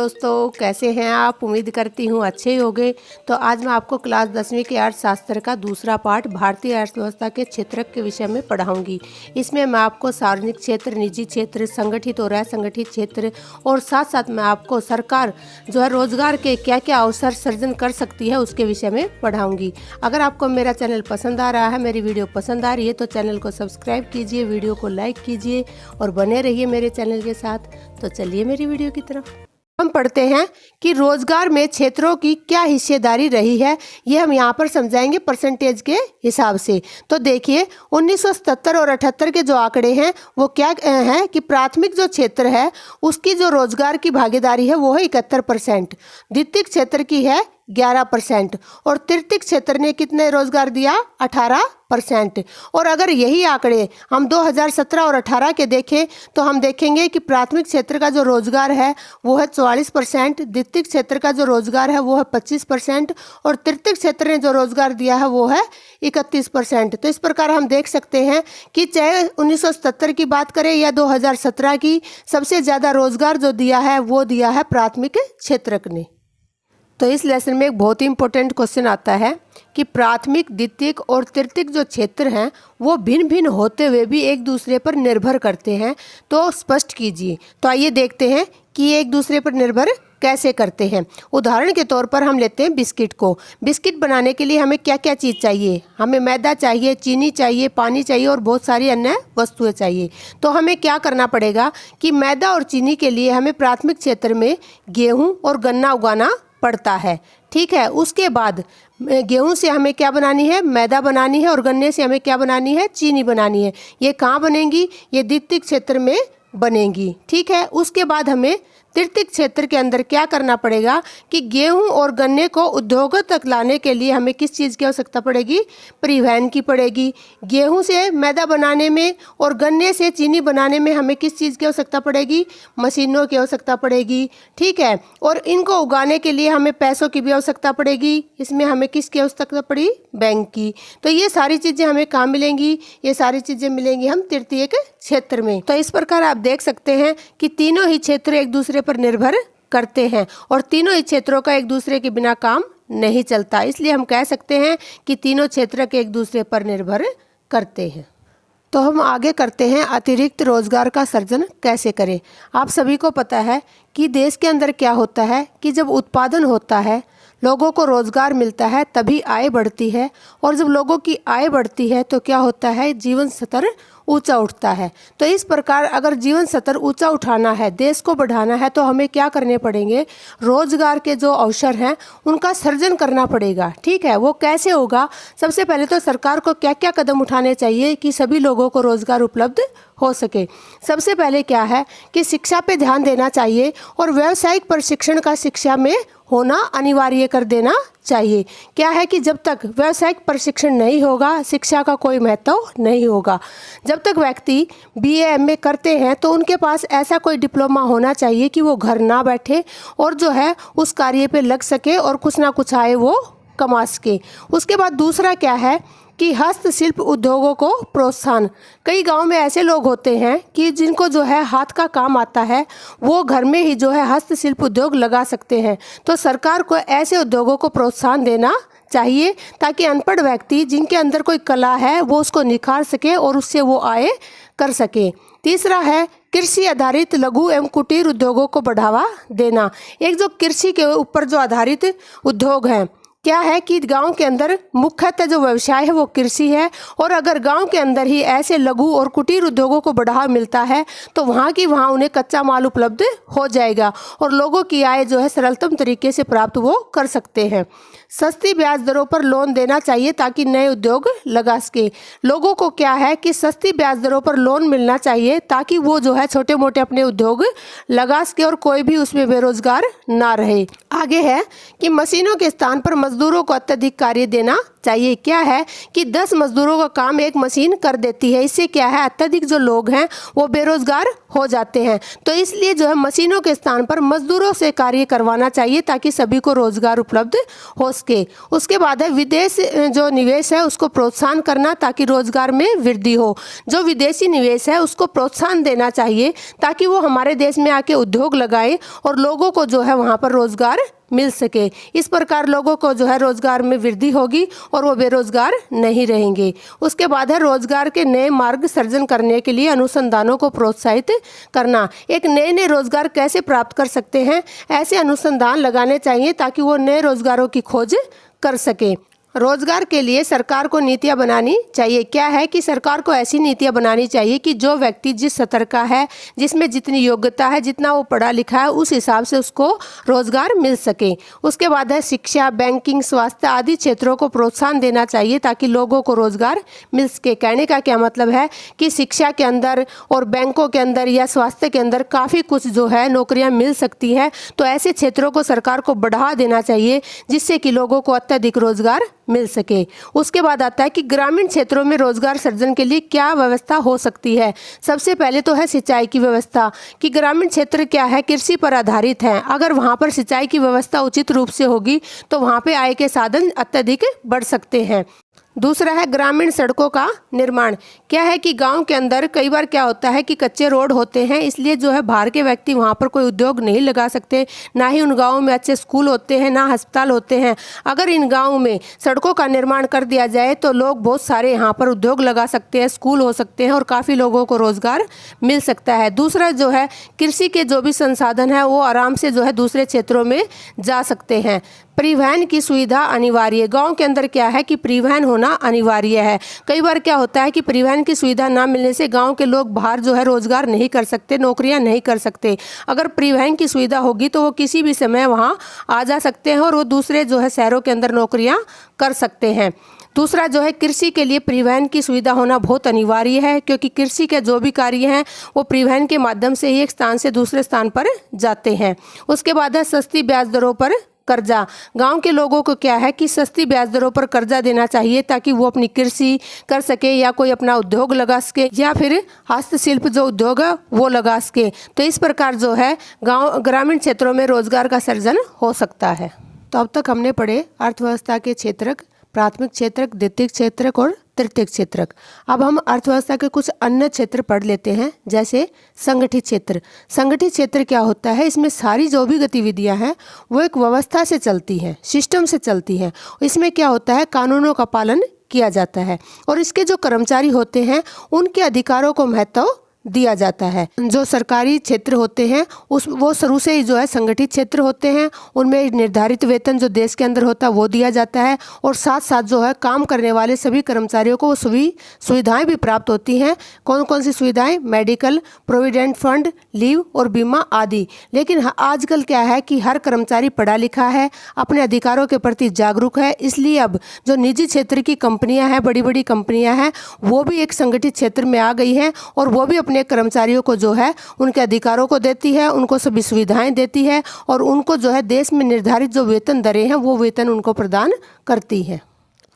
दोस्तों, कैसे हैं आप। उम्मीद करती हूँ अच्छे ही होंगे। तो आज मैं आपको क्लास 10वीं के अर्थशास्त्र का दूसरा पार्ट भारतीय अर्थव्यवस्था के क्षेत्रक के विषय में पढ़ाऊंगी। इसमें मैं आपको सार्वजनिक क्षेत्र, निजी क्षेत्र, संगठित और असंगठित क्षेत्र और साथ साथ मैं आपको सरकार जो है रोजगार के क्या क्या अवसर सृजन कर सकती है उसके विषय में पढ़ाऊँगी। अगर आपको मेरा चैनल पसंद आ रहा है, मेरी वीडियो पसंद आ रही है तो चैनल को सब्सक्राइब कीजिए, वीडियो को लाइक कीजिए और बने रहिए मेरे चैनल के साथ। तो चलिए मेरी वीडियो की तरफ हम पढ़ते हैं कि रोजगार में क्षेत्रों की क्या हिस्सेदारी रही है। ये हम यहाँ पर समझाएंगे परसेंटेज के हिसाब से। तो देखिए 1977 और 78 के जो आंकड़े हैं वो क्या हैं कि प्राथमिक जो क्षेत्र है उसकी जो रोजगार की भागीदारी है वो है 71%, द्वितीयक क्षेत्र की है 11% और तृतीयक क्षेत्र ने कितने रोजगार दिया 18%। और अगर यही आंकड़े हम 2017 और 18 के देखें तो हम देखेंगे कि प्राथमिक क्षेत्र का जो रोजगार है वो है 44%, द्वितीयक क्षेत्र का जो रोजगार है वो है 25% और तृतीयक क्षेत्र ने जो रोजगार दिया है वो है 31%। तो इस प्रकार हम देख सकते हैं कि चाहे 1977 की बात करें या 2017 की, सबसे ज़्यादा रोजगार जो दिया है वो दिया है प्राथमिक क्षेत्रक ने। तो इस लेसन में एक बहुत ही इंपॉर्टेंट क्वेश्चन आता है कि प्राथमिक, द्वितीयक और तृतीयक जो क्षेत्र हैं वो भिन्न भिन्न होते हुए भी एक दूसरे पर निर्भर करते हैं, तो स्पष्ट कीजिए। तो आइए देखते हैं कि ये एक दूसरे पर निर्भर कैसे करते हैं। उदाहरण के तौर पर हम लेते हैं बिस्किट को। बिस्किट बनाने के लिए हमें क्या क्या चीज़ चाहिए? हमें मैदा चाहिए, चीनी चाहिए, पानी चाहिए और बहुत सारी अन्य वस्तुएं चाहिए। तो हमें क्या करना पड़ेगा कि मैदा और चीनी के लिए हमें प्राथमिक क्षेत्र में गेहूँ और गन्ना उगाना पड़ता है। ठीक है, उसके बाद गेहूं से हमें क्या बनानी है? मैदा बनानी है और गन्ने से हमें क्या बनानी है? चीनी बनानी है। ये कहाँ बनेंगी? ये द्वितीयक क्षेत्र में बनेंगी। ठीक है, उसके बाद हमें तृतीयक क्षेत्र के अंदर क्या करना पड़ेगा कि गेहूं और गन्ने को उद्योगों तक लाने के लिए हमें किस चीज़ की आवश्यकता पड़ेगी? परिवहन की पड़ेगी। गेहूं से मैदा बनाने में और गन्ने से चीनी बनाने में हमें किस चीज़ की आवश्यकता पड़ेगी? मशीनों की आवश्यकता पड़ेगी। ठीक है, और इनको उगाने के लिए हमें पैसों की भी आवश्यकता पड़ेगी। इसमें हमें किसकी आवश्यकता पड़ी? बैंक की। तो ये सारी चीज़ें हमें कहाँ मिलेंगी? ये सारी चीज़ें मिलेंगी हम तृतीयक क्षेत्र में। तो इस प्रकार आप देख सकते हैं कि तीनों ही क्षेत्र एक दूसरे पर निर्भर करते हैं और तीनों ही क्षेत्रों का एक दूसरे के बिना काम नहीं चलता। इसलिए हम कह सकते हैं कि तीनों क्षेत्र के एक दूसरे पर निर्भर करते हैं। तो हम आगे करते हैं अतिरिक्त रोजगार का सृजन कैसे करें। आप सभी को पता है कि देश के अंदर क्या होता है कि जब उत्पादन होता है, लोगों को रोजगार मिलता है, तभी आय बढ़ती है और जब लोगों की आय बढ़ती है तो क्या होता है? जीवन स्तर ऊंचा उठता है। तो इस प्रकार अगर जीवन स्तर ऊंचा उठाना है, देश को बढ़ाना है तो हमें क्या करने पड़ेंगे? रोजगार के जो अवसर हैं उनका सृजन करना पड़ेगा। ठीक है, वो कैसे होगा? सबसे पहले तो सरकार को क्या क्या कदम उठाने चाहिए कि सभी लोगों को रोजगार उपलब्ध हो सके। सबसे पहले क्या है कि शिक्षा पे ध्यान देना चाहिए और व्यावसायिक प्रशिक्षण का शिक्षा में होना अनिवार्य कर देना चाहिए। क्या है कि जब तक व्यावसायिक प्रशिक्षण नहीं होगा, शिक्षा का कोई महत्व नहीं होगा। जब तक व्यक्ति BA MA करते हैं तो उनके पास ऐसा कोई डिप्लोमा होना चाहिए कि वो घर ना बैठे और जो है उस कार्य पे लग सके और कुछ ना कुछ आए वो कमा सके। उसके बाद दूसरा क्या है कि हस्तशिल्प उद्योगों को प्रोत्साहन। कई गांव में ऐसे लोग होते हैं कि जिनको जो है हाथ का काम आता है, वो घर में ही जो है हस्तशिल्प उद्योग लगा सकते हैं। तो सरकार को ऐसे उद्योगों को प्रोत्साहन देना चाहिए ताकि अनपढ़ व्यक्ति जिनके अंदर कोई कला है वो उसको निखार सके और उससे वो आय कर सके। तीसरा है कृषि आधारित लघु एवं कुटीर उद्योगों को बढ़ावा देना। एक जो कृषि के ऊपर जो आधारित उद्योग हैं, क्या है कि गांव के अंदर मुख्यतः जो व्यवसाय है वो कृषि है और अगर गांव के अंदर ही ऐसे लघु और कुटीर उद्योगों को बढ़ावा मिलता है तो वहाँ की वहाँ उन्हें कच्चा माल उपलब्ध हो जाएगा और लोगों की आय जो है सरलतम तरीके से प्राप्त वो कर सकते हैं। सस्ती ब्याज दरों पर लोन देना चाहिए ताकि नए उद्योग लगा सके। लोगों को क्या है कि सस्ती ब्याज दरों पर लोन मिलना चाहिए ताकि वो जो है छोटे मोटे अपने उद्योग लगा सके और कोई भी उसमें बेरोजगार ना रहे। आगे है कि मशीनों के स्थान पर मजदूरों को अत्यधिक कार्य देना चाहिए। क्या है कि 10 मजदूरों का काम एक मशीन कर देती है। इससे क्या है, अत्यधिक जो लोग हैं वो बेरोजगार हो जाते हैं। तो इसलिए जो है मशीनों के स्थान पर मजदूरों से कार्य करवाना चाहिए ताकि सभी को रोजगार उपलब्ध हो सके। उसके बाद है विदेश जो निवेश है उसको प्रोत्साहन करना ताकि रोजगार में वृद्धि हो। जो विदेशी निवेश है उसको प्रोत्साहन देना चाहिए ताकि वो हमारे देश में आके उद्योग लगाए और लोगों को जो है वहाँ पर रोजगार मिल सके। इस प्रकार लोगों को जो है रोजगार में वृद्धि होगी और वो बेरोजगार नहीं रहेंगे। उसके बाद है रोजगार के नए मार्ग सर्जन करने के लिए अनुसंधानों को प्रोत्साहित करना। एक नए नए रोजगार कैसे प्राप्त कर सकते हैं, ऐसे अनुसंधान लगाने चाहिए ताकि वो नए रोजगारों की खोज कर सके। रोजगार के लिए सरकार को नीतियां बनानी चाहिए। क्या है कि सरकार को ऐसी नीतियां बनानी चाहिए कि जो व्यक्ति जिस स्तर का है, जिसमें जितनी योग्यता है, जितना वो पढ़ा लिखा है, उस हिसाब से उसको रोजगार मिल सके। उसके बाद है शिक्षा, बैंकिंग, स्वास्थ्य आदि क्षेत्रों को प्रोत्साहन देना चाहिए ताकि लोगों को रोजगार मिल सके। कहने का क्या मतलब है कि शिक्षा के अंदर और बैंकों के अंदर या स्वास्थ्य के अंदर काफ़ी कुछ जो है नौकरियाँ मिल सकती हैं। तो ऐसे क्षेत्रों को सरकार को बढ़ावा देना चाहिए जिससे कि लोगों को अत्यधिक रोजगार मिल सके। उसके बाद आता है कि ग्रामीण क्षेत्रों में रोजगार सृजन के लिए क्या व्यवस्था हो सकती है। सबसे पहले तो है सिंचाई की व्यवस्था, कि ग्रामीण क्षेत्र क्या है, कृषि पर आधारित है। अगर वहाँ पर सिंचाई की व्यवस्था उचित रूप से होगी तो वहाँ पे आय के साधन अत्यधिक बढ़ सकते हैं। दूसरा है ग्रामीण सड़कों का निर्माण। क्या है कि गांव के अंदर कई बार क्या होता है कि कच्चे रोड होते हैं, इसलिए जो है बाहर के व्यक्ति वहां पर कोई उद्योग नहीं लगा सकते, ना ही उन गांवों में अच्छे स्कूल होते हैं, ना अस्पताल होते हैं। अगर इन गांवों में सड़कों का निर्माण कर दिया जाए तो लोग बहुत सारे यहाँ पर उद्योग लगा सकते हैं, स्कूल हो सकते हैं और काफ़ी लोगों को रोजगार मिल सकता है। दूसरा जो है कृषि के जो भी संसाधन है वो आराम से जो है दूसरे क्षेत्रों में जा सकते हैं। परिवहन की सुविधा अनिवार्य। गांव के अंदर क्या है कि परिवहन होना अनिवार्य है। कई बार क्या होता है कि परिवहन की सुविधा ना मिलने से गांव के लोग बाहर जो है रोजगार नहीं कर सकते, नौकरियां नहीं कर सकते। अगर परिवहन की सुविधा होगी तो वो किसी भी समय वहां आ जा सकते हैं और वो दूसरे जो है शहरों के अंदर नौकरियां कर सकते हैं। दूसरा जो है कृषि के लिए परिवहन की सुविधा होना बहुत अनिवार्य है, क्योंकि कृषि के जो भी कार्य हैं वो परिवहन के माध्यम से ही एक स्थान से दूसरे स्थान पर जाते हैं। उसके बाद है सस्ती ब्याज दरों पर कर्जा। गांव के लोगों को क्या है कि सस्ती ब्याज दरों पर कर्जा देना चाहिए ताकि वो अपनी कृषि कर सके या कोई अपना उद्योग लगा सके या फिर हस्तशिल्प जो उद्योग है वो लगा सके। तो इस प्रकार जो है गांव ग्रामीण क्षेत्रों में रोजगार का सृजन हो सकता है। तो अब तक हमने पढ़े अर्थव्यवस्था के क्षेत्रक, प्राथमिक क्षेत्रक, द्वितीयक क्षेत्रक और तृतीयक क्षेत्रक। अब हम अर्थव्यवस्था के कुछ अन्य क्षेत्र पढ़ लेते हैं, जैसे संगठित क्षेत्र। संगठित क्षेत्र क्या होता है, इसमें सारी जो भी गतिविधियां हैं वो एक व्यवस्था से चलती हैं, सिस्टम से चलती हैं। इसमें क्या होता है, कानूनों का पालन किया जाता है और इसके जो कर्मचारी होते हैं उनके अधिकारों को महत्व दिया जाता है। जो सरकारी क्षेत्र होते हैं वो शुरू से ही जो है संगठित क्षेत्र होते हैं, उनमें निर्धारित वेतन जो देश के अंदर होता है वो दिया जाता है और साथ साथ जो है काम करने वाले सभी कर्मचारियों को सुविधाएं भी प्राप्त होती हैं। कौन कौन सी सुविधाएं, मेडिकल, प्रोविडेंट फंड, लीव और बीमा आदि। लेकिन आजकल क्या है कि हर कर्मचारी पढ़ा लिखा है, अपने अधिकारों के प्रति जागरूक है, इसलिए अब जो निजी क्षेत्र की कंपनियां हैं, बड़ी बड़ी कंपनियां हैं, वो भी एक संगठित क्षेत्र में आ गई हैं और वो भी अपने कर्मचारियों को जो है उनके अधिकारों को देती है, उनको सभी सुविधाएं देती है और उनको जो है देश में निर्धारित जो वेतन दरें हैं वो वेतन उनको प्रदान करती है।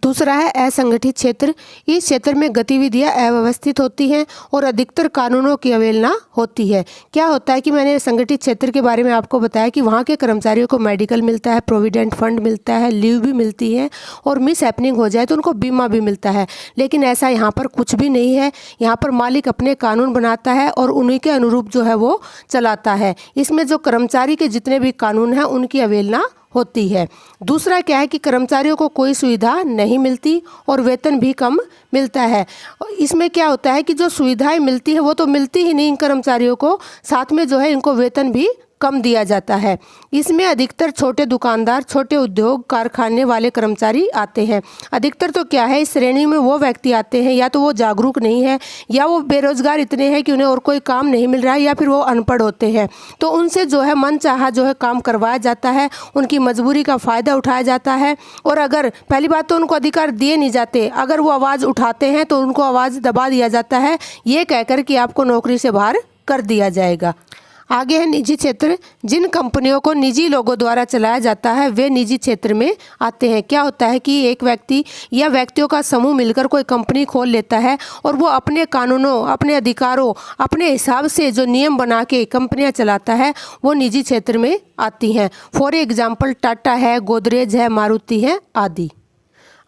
दूसरा है असंगठित क्षेत्र। इस क्षेत्र में गतिविधियां अव्यवस्थित होती हैं और अधिकतर कानूनों की अवहेलना होती है। क्या होता है कि मैंने संगठित क्षेत्र के बारे में आपको बताया कि वहाँ के कर्मचारियों को मेडिकल मिलता है, प्रोविडेंट फंड मिलता है, लीव भी मिलती है और मिस हैपनिंग हो जाए तो उनको बीमा भी मिलता है। लेकिन ऐसा यहाँ पर कुछ भी नहीं है। यहाँ पर मालिक अपने कानून बनाता है और उन्हीं के अनुरूप जो है वो चलाता है। इसमें जो कर्मचारी के जितने भी कानून हैं उनकी अवहेलना होती है। दूसरा क्या है कि कर्मचारियों को कोई सुविधा नहीं मिलती और वेतन भी कम मिलता है। इसमें क्या होता है कि जो सुविधाएं मिलती है वो तो मिलती ही नहीं इन कर्मचारियों को, साथ में जो है इनको वेतन भी कम दिया जाता है। इसमें अधिकतर छोटे दुकानदार, छोटे उद्योग कारखाने वाले कर्मचारी आते हैं। अधिकतर तो क्या है, इस श्रेणी में वो व्यक्ति आते हैं या तो वो जागरूक नहीं है या वो बेरोजगार इतने हैं कि उन्हें और कोई काम नहीं मिल रहा है या फिर वो अनपढ़ होते हैं। तो उनसे जो है मनचाहा जो है काम करवाया जाता है, उनकी मजबूरी का फ़ायदा उठाया जाता है। और अगर पहली बात तो उनको अधिकार दिए नहीं जाते, अगर वो आवाज़ उठाते हैं तो उनको आवाज़ दबा दिया जाता है, ये कहकर कि आपको नौकरी से बाहर कर दिया जाएगा। आगे है निजी क्षेत्र। जिन कंपनियों को निजी लोगों द्वारा चलाया जाता है वे निजी क्षेत्र में आते हैं। क्या होता है कि एक व्यक्ति या व्यक्तियों का समूह मिलकर कोई कंपनी खोल लेता है और वो अपने कानूनों, अपने अधिकारों, अपने हिसाब से जो नियम बना के कंपनियां चलाता है वो निजी क्षेत्र में आती हैं। फॉर एग्जाम्पल टाटा है, गोदरेज है, मारुति है आदि।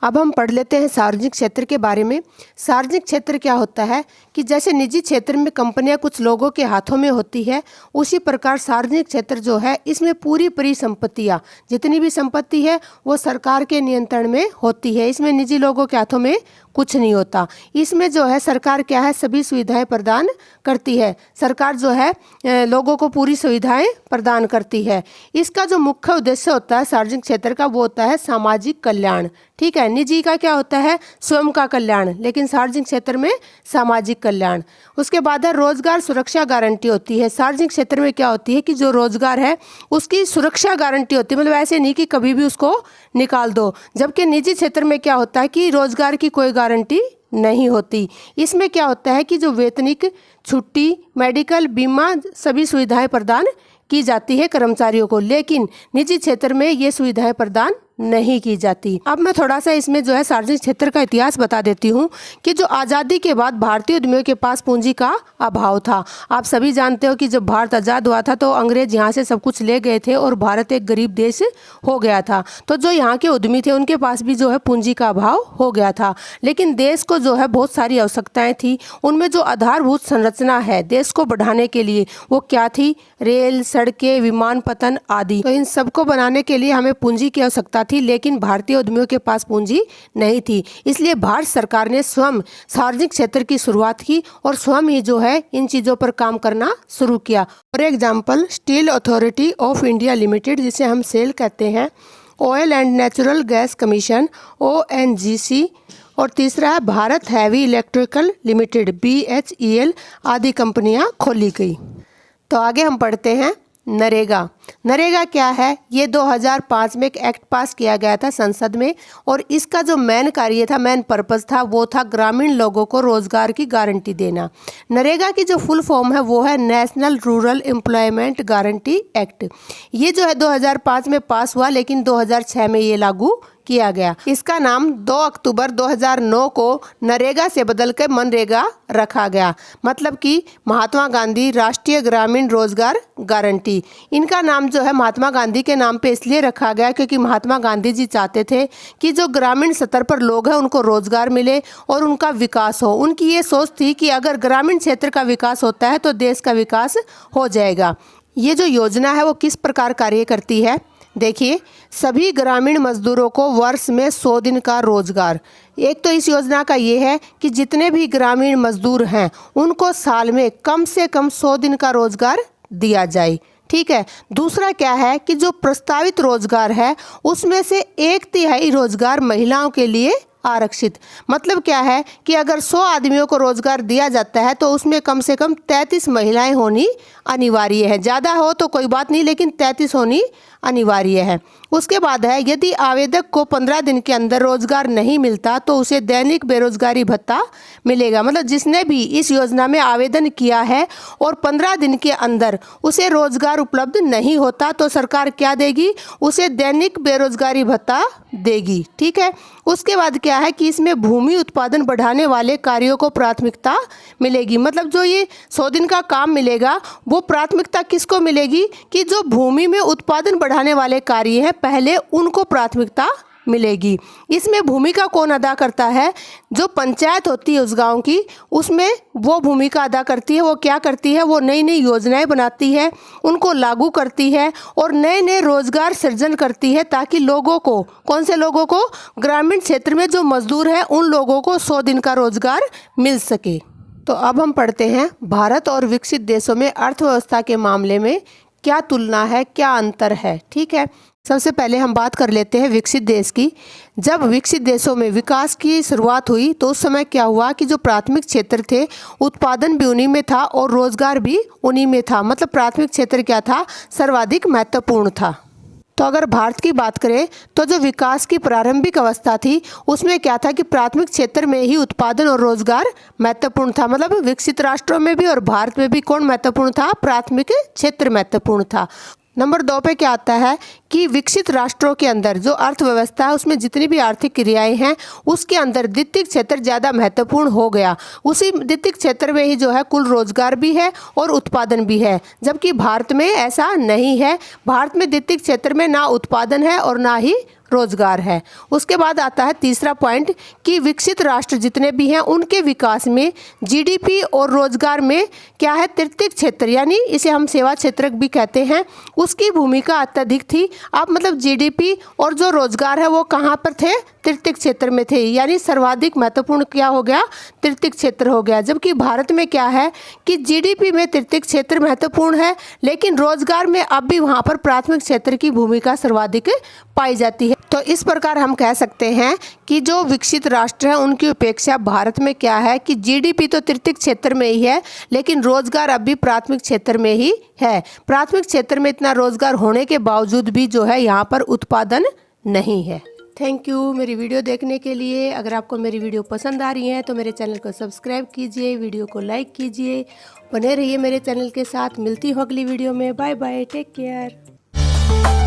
अब हम पढ़ लेते हैं सार्वजनिक क्षेत्र के बारे में। सार्वजनिक क्षेत्र क्या होता है कि जैसे निजी क्षेत्र में कंपनियां कुछ लोगों के हाथों में होती है, उसी प्रकार सार्वजनिक क्षेत्र जो है इसमें पूरी परिसंपत्तियां, जितनी भी संपत्ति है वो सरकार के नियंत्रण में होती है। इसमें निजी लोगों के हाथों में कुछ नहीं होता। इसमें जो है सरकार क्या है, सभी सुविधाएं प्रदान करती है। सरकार जो है लोगों को पूरी सुविधाएं प्रदान करती है। इसका जो मुख्य उद्देश्य होता है सार्वजनिक क्षेत्र का वो होता है सामाजिक कल्याण। ठीक है, निजी का क्या होता है, स्वयं का कल्याण, लेकिन सार्वजनिक क्षेत्र में सामाजिक कल्याण। उसके बाद है रोजगार सुरक्षा गारंटी होती है। सार्वजनिक क्षेत्र में क्या होती है कि जो रोजगार है उसकी सुरक्षा गारंटी होती है, मतलब ऐसे नहीं कि कभी भी उसको निकाल दो। जबकि निजी क्षेत्र में क्या होता है कि रोजगार की कोई गारंटी नहीं होती। इसमें क्या होता है कि जो वेतनिक, छुट्टी, मेडिकल, बीमा सभी सुविधाएं प्रदान की जाती है कर्मचारियों को, लेकिन निजी क्षेत्र में ये सुविधाएं प्रदान नहीं की जाती। अब मैं थोड़ा सा इसमें जो है सार्वजनिक क्षेत्र का इतिहास बता देती हूँ कि जो आज़ादी के बाद भारतीय उद्यमियों के पास पूंजी का अभाव था। आप सभी जानते हो कि जब भारत आज़ाद हुआ था तो अंग्रेज यहाँ से सब कुछ ले गए थे और भारत एक गरीब देश हो गया था। तो जो यहाँ के उद्यमी थे उनके पास भी जो है पूंजी का अभाव हो गया था, लेकिन देश को जो है बहुत सारी आवश्यकताएं थी। उनमें जो आधारभूत संरचना है देश को बढ़ाने के लिए वो क्या थी, रेल, सड़कें, विमानपत्तन आदि। तो इन सबको बनाने के लिए हमें पूंजी की आवश्यकता थी, लेकिन भारतीय उद्यमियों के पास पूंजी नहीं थी। इसलिए भारत सरकार ने स्वयं सार्वजनिक क्षेत्र की शुरुआत की और स्वयं ही जो है इन चीज़ों पर काम करना शुरू किया। For example steel authority of India limited, जिसे हम सेल कहते हैं, oil and natural gas commission ONGC, और तीसरा है Bharat heavy electrical limited BHEL आदि कंपनियां खोली गई। तो आगे हम पढ़ते हैं नरेगा। नरेगा क्या है, ये 2005 में एक एक्ट पास किया गया था संसद में, और इसका जो मेन कार्य था, मेन पर्पस था, वो था ग्रामीण लोगों को रोजगार की गारंटी देना। नरेगा की जो फुल फॉर्म है वो है national rural employment guarantee act. ये जो है 2005 में पास हुआ, लेकिन 2006 में ये लागू किया गया। इसका नाम 2 अक्टूबर 2009 को नरेगा से बदलकर मनरेगा रखा गया, मतलब कि महात्मा गांधी राष्ट्रीय ग्रामीण रोजगार गारंटी। इनका नाम जो है महात्मा गांधी के नाम पे इसलिए रखा गया क्योंकि महात्मा गांधी जी चाहते थे कि जो ग्रामीण स्तर पर लोग हैं उनको रोजगार मिले और उनका विकास हो। उनकी ये सोच थी कि अगर ग्रामीण क्षेत्र का विकास होता है तो देश का विकास हो जाएगा। ये जो योजना है वो किस प्रकार कार्य करती है, देखिए, सभी ग्रामीण मजदूरों को वर्ष में 100 दिन का रोजगार। एक तो इस योजना का ये है कि जितने भी ग्रामीण मजदूर हैं उनको साल में कम से कम 100 दिन का रोजगार दिया जाए। ठीक है, दूसरा क्या है कि जो प्रस्तावित रोजगार है उसमें से 1/3 रोजगार महिलाओं के लिए आरक्षित। मतलब क्या है कि अगर 100 आदमियों को रोजगार दिया जाता है तो उसमें कम से कम 33 महिलाएं होनी अनिवार्य है। ज़्यादा हो तो कोई बात नहीं, लेकिन 33 होनी अनिवार्य है। उसके बाद है, यदि आवेदक को 15 दिन के अंदर रोजगार नहीं मिलता तो उसे दैनिक बेरोजगारी भत्ता मिलेगा। मतलब जिसने भी इस योजना में आवेदन किया है और 15 दिन के अंदर उसे रोजगार उपलब्ध नहीं होता तो सरकार क्या देगी, उसे दैनिक बेरोजगारी भत्ता देगी। ठीक है, उसके बाद क्या है कि इसमें भूमि उत्पादन बढ़ाने वाले कार्यों को प्राथमिकता मिलेगी। मतलब जो ये 100 दिन का काम मिलेगा वो प्राथमिकता किसको मिलेगी कि जो भूमि में उत्पादन बढ़ाने वाले कार्य हैं पहले उनको प्राथमिकता मिलेगी। इसमें भूमिका कौन अदा करता है, जो पंचायत होती है उस गांव की, उसमें वो भूमिका अदा करती है। वो क्या करती है, वो नई नई योजनाएं बनाती है, उनको लागू करती है और नए नए रोजगार सृजन करती है, ताकि लोगों को, कौन से लोगों को, ग्रामीण क्षेत्र में जो मजदूर हैं उन लोगों को 100 दिन का रोजगार मिल सके। तो अब हम पढ़ते हैं भारत और विकसित देशों में अर्थव्यवस्था के मामले में क्या तुलना है, क्या अंतर है। ठीक है, सबसे पहले हम बात कर लेते हैं विकसित देश की। जब विकसित देशों में विकास की शुरुआत हुई तो उस समय क्या हुआ कि जो प्राथमिक क्षेत्र थे उत्पादन भी उन्हीं में था और रोजगार भी उन्हीं में था। मतलब प्राथमिक क्षेत्र क्या था, सर्वाधिक महत्वपूर्ण था। तो अगर भारत की बात करें तो जो विकास की प्रारंभिक अवस्था थी उसमें क्या था कि प्राथमिक क्षेत्र में ही उत्पादन और रोजगार महत्वपूर्ण था। मतलब विकसित राष्ट्रों में भी और भारत में भी कौन महत्वपूर्ण था? प्राथमिक क्षेत्र महत्वपूर्ण था। नंबर 2 पे क्या आता है कि विकसित राष्ट्रों के अंदर जो अर्थव्यवस्था है उसमें जितनी भी आर्थिक क्रियाएं हैं उसके अंदर द्वितीयक क्षेत्र ज़्यादा महत्वपूर्ण हो गया। उसी द्वितीयक क्षेत्र में ही जो है कुल रोजगार भी है और उत्पादन भी है, जबकि भारत में ऐसा नहीं है। भारत में द्वितीयक क्षेत्र में ना उत्पादन है और ना ही रोजगार है। उसके बाद आता है तीसरा पॉइंट कि विकसित राष्ट्र जितने भी हैं उनके विकास में जीडीपी और रोजगार में क्या है? तृतीयक क्षेत्र यानी इसे हम सेवा क्षेत्र भी कहते हैं, उसकी भूमिका अत्यधिक थी। अब मतलब जीडीपी और जो रोजगार है वो कहाँ पर थे? तृतीयक क्षेत्र में थे, यानी सर्वाधिक महत्वपूर्ण क्या हो गया? तृतीयक क्षेत्र हो गया। जबकि भारत में क्या है कि जीडीपी में तृतीयक क्षेत्र महत्वपूर्ण है, लेकिन रोजगार में अब भी वहाँ पर प्राथमिक क्षेत्र की भूमिका सर्वाधिक पाई जाती है। तो इस प्रकार हम कह सकते हैं कि जो विकसित राष्ट्र हैं उनकी अपेक्षा भारत में क्या है कि जीडीपी तो तृतीयक क्षेत्र में ही है, लेकिन रोजगार अब भी प्राथमिक क्षेत्र में ही है। प्राथमिक क्षेत्र में इतना रोजगार होने के बावजूद भी जो है यहाँ पर उत्पादन नहीं है। थैंक यू मेरी वीडियो देखने के लिए। अगर आपको मेरी वीडियो पसंद आ रही है तो मेरे चैनल को सब्सक्राइब कीजिए, वीडियो को लाइक कीजिए, बने रहिए मेरे चैनल के साथ। मिलती हूँ अगली वीडियो में। Bye bye, take care.